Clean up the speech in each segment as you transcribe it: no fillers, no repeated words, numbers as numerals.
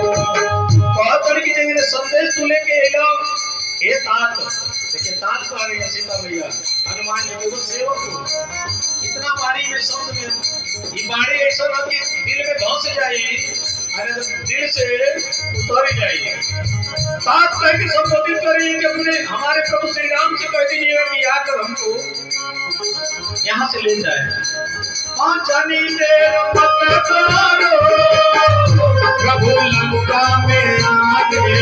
कहतर की जगह संदेश तू लेके एलो ए तात देखिए तात को आ रही है सीता भैया हनुमान जी के वो सेवक हो इतना बारी में शब्द में ये बारी ऐसा ना कि दिल में धंस जाए अरे दिल से उतर जाए तात कह के संबोधित करिए कि अपने हमारे प्रभु श्री राम से कह दीजिएगा कि आकर हमको यहाँ से ले जाए पांचनी देर मत करो प्रभु लंका में आगे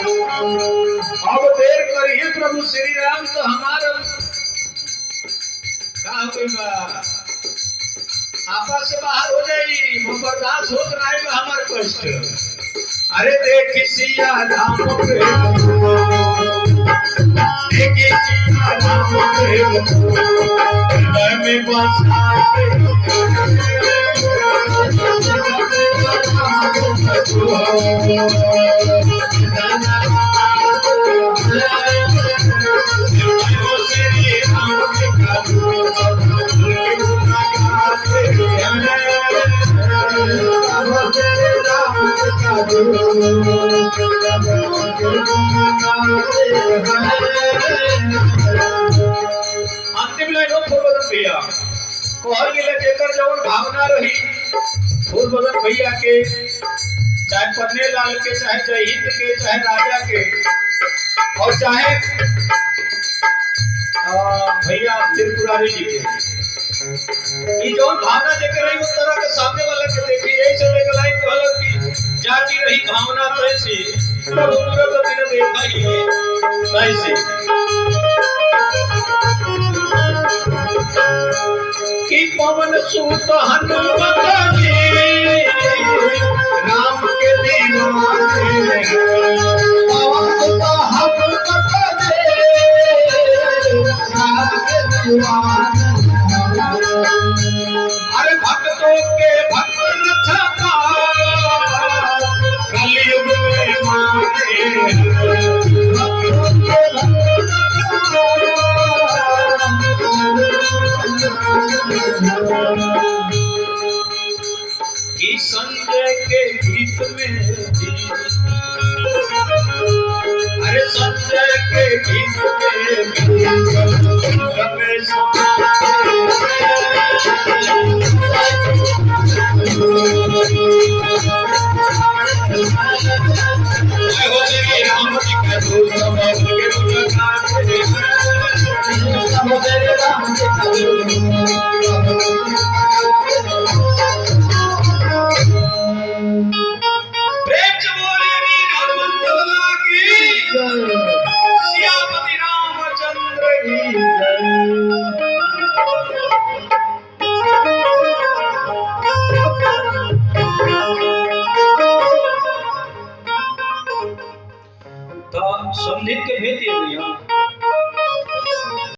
अब देर करिए प्रभु श्री राम तो हमारा आपा से बाहर हो जाएगी बर्दाश्त हो रहा है हमारे कष्ट अरे देख सिया राम देखिए सिया राम में बसाते अंतिम लाइन हो फूलबदन भैया कहल गेले जेकर जवन भावना रही फूलबदन भैया के चाहे पन्ने लाल के चाहे जय हिंद के चाहे राजा के और चाहे भैया त्रिपुरारी जी के ये जो भावना देकर रही उस तरह के सामने वाले के देखिए यही चलने का लाइन कहल कि जाती रही भावना कैसी तब उनका तो दिन देखा ही है कैसे कि पवन सूत हनुमत जी राम के दीवाने पवन सूत हनुमत जी राम के दीवाने अरे भक्तों के भक्त रक्षका कलयुग में माने भक्तों के कि संजय के गीत में अरे संजय के गीत में रमेश संगीत के भेद ये